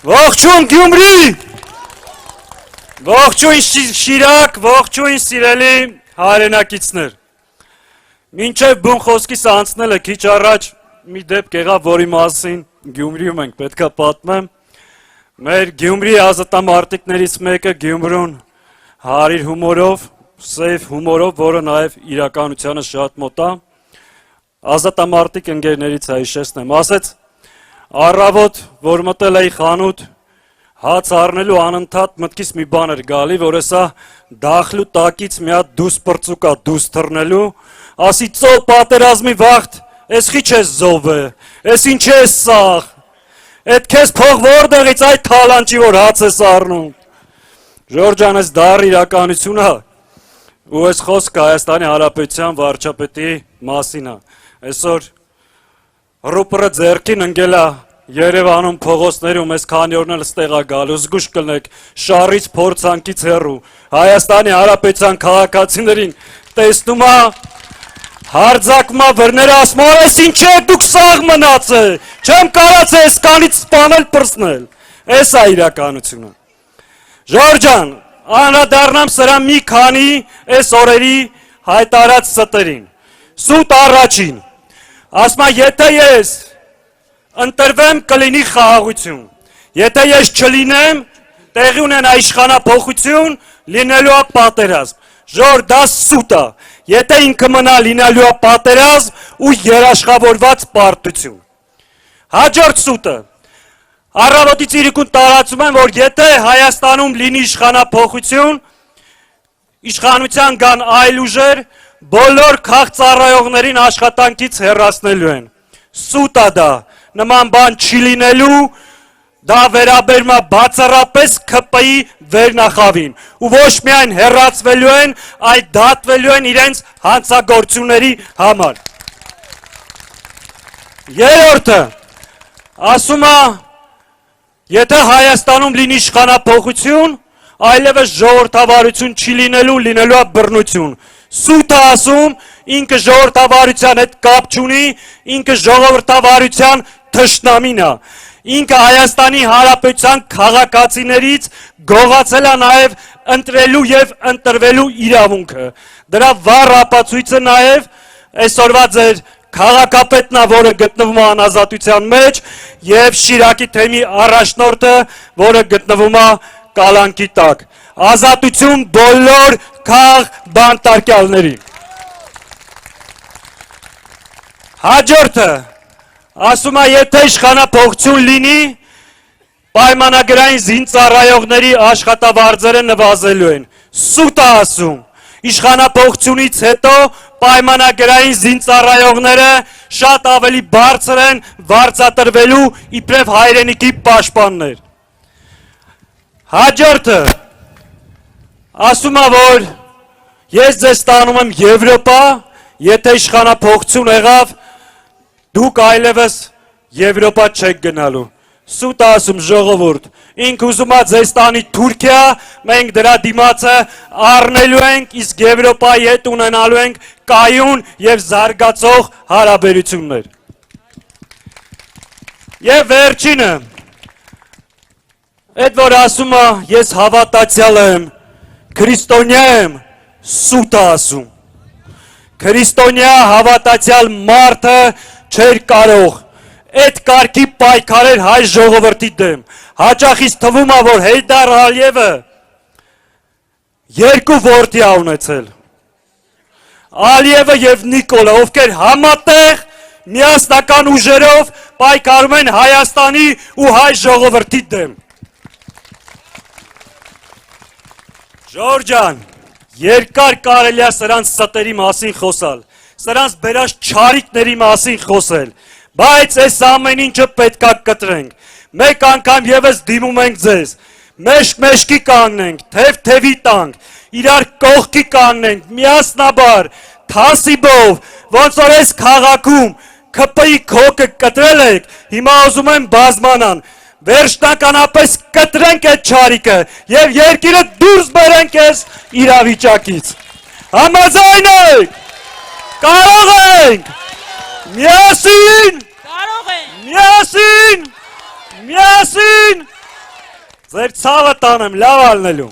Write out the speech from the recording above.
Ողջույն Գյումրի, ողջույն Շիրակ, ողջույն սիրելի հայրենակիցներ։ Մինչև բուն խոսքիս անցնելը քիչ առաջ մի դեպք եղավ, որի մասին Գյումրիում ենք պետքա պատմեմ։ Մեր Գյումրի ազատամարտիկներից մեկը Գյումրուն հարիր հումորով, սև հումորով, որը նաև իրականությանը շատ մոտ է, ազատամարտիկ ընկերներից հիշեցնեմ, ասեց առավոտ, որ մտել էի խանութ, հաց առնելու անընդհատ մտքիս մի բան էր գալի, որ էսա դախլու տակից մի հատ դուս պրծուկա դուս թռնելու, ասի ծո պատերազմի վաղթ, ես խիչ ես զովը, ես ինչ ես սաղ, էդ քեզ փող որտեղից այդ թալանչի որ հաց ես առնում։ Ժորժան, ես դառ իրականություն է, ու ես խոսքը Հայաստանի Հանրապետության վարչապետի մասին է։ Այսօր ռուպրը ձեռքին ընկել է Երևանում փողոցներում, ես քանի օրն էլ ստեղ է գալու, զգուշ կլնեք, շարից փորձանքից հեռու, Հայաստանի Հանրապետության քաղաքացիներին տեսնում է, հարձակում է վրները, ասում է, ես ինչ է դուք սաղ մնացե, չեմ կարած ես կանից սպանել պրսնել, ես է իրականությունը։ Ժորժան, անդրադառնամ սրա մի քանի այս օրերի հայտարարած ստերին։ Սուտ առաջին, ասում է, եթե ես ընտրվեմ կլինի խաղաղություն, եթե ես չլինեմ, տեղի ունենա իշխանափոխություն, լինելու է պատերազմ։ Ժոր, դա սուտ է, եթե ինքը մնա լինելու է պատերազմ ու երաշխավորված պարտություն։ Հաջորդ սուտը, առավոտից իրիկուն տարածում են, որ եթե Հայաստանում լինի իշխանափոխություն, իշխանության գան այլ ուժեր, բոլոր քաղծառայողներին աշխատանքից հեռացնելու են։ Սուտ է դա, նման բան չի լինելու, դա վերաբերում է բացառապես ՔՊ-ի վերնախավին, ու ոչ միայն հեռացվելու են, այլ դատվելու են իրենց հանցագործությունների համար։ Երրորդը, ասում է, եթե Հայաստանում լինի իշխանափոխություն, այլևս ժողովրդավարություն չի լինելու, լինելու է բռնություն։ Սուտ է ասում, ինքը ժողովրդավարության հետ կապ չունի, ինքը ժողովրդավարության թշնամին է։ Ինքը Հայաստանի Հանրապետության քաղաքացիներից գողացել է նաև ընտրելու եւ ընտրվելու իրավունքը։ Դրա վառ ապացույցը նաև այսօրվա ձեր քաղաքապետն է, որը գտնվում է անազատության մեջ, եւ Շիրակի թեմի առաջնորդը, որը գտնվում է կալանքի տակ։ Ազատություն բոլոր քաղ բանտարկյալներին։ Հաջորդը, ասում է, եթե իշխանափոխություն լինի, պայմանագրային զինծառայողների աշխատավարձերը նվազելու են։ Սուտ է ասում, իշխանափոխությունից հետո պայմանագրային զինծառայողները շատ ավելի բարձր են վարձատրվելու իբրև հայրենիքի պաշտպաններ։ Հաջորդը, ասում է, որ ես ձեզ տանում եմ Եվրոպա, եթե իշխանափոխություն եղավ, դուք այլևս Եվրոպա չեք գնալու։ Սուտ ասում ժողովուրդ, ինք ուզում է ձեզ տանի Թուրքիա, մենք դրա դիմացը առնելու ենք, իսկ Եվրոպայի հետ ունենալու ենք կայուն եւ զարգացող հարաբերություններ։ Եվ վերջինը, այդ որ ասում է, ես հավատացյալ եմ, քրիստոնյա եմ, սուտ է ասում։ Քրիստոնյա հավատացյալ մարդը չէր կարող այդ կարգի պայքարեր հայ ժողովրդի դեմ։ Հաճախից թվում է, որ Հեյդար Ալիևը երկու որդի է ունեցել։ Ալիևը եւ Նիկոլը, ովքեր համատեղ միասնական ուժերով պայքարում են Հայաստանի ու հայ ժողովրդի դեմ։ Ժորժան, երկար կարելի է սրանց ստերի մասին խոսալ, սրանց բերած չարիքների մասին խոսել, բայց այս ամեն ինչը պետք է կտրենք։ Մեկ անգամ եւս դիմում ենք ձեզ, մեշ-մեշքի կանգնենք, թև-թևի տանք, իրար կողքի կանգնենք, միասնաբար, թասիբով, ոնց որ այս քաղաքում ՔՊ-ի քոկը կտրել եք, հիմա ուզում են բազմանան, վերջնականապես կտրենք այդ չարիքը եւ երկիրը դուրս բերենք այս իրավիճակից։ Համաձայն եք։ Կարող ենք։ Միասին։ Կարող ենք։ Միասին։ Ձեր ցավը տանեմ լավ ալնելու։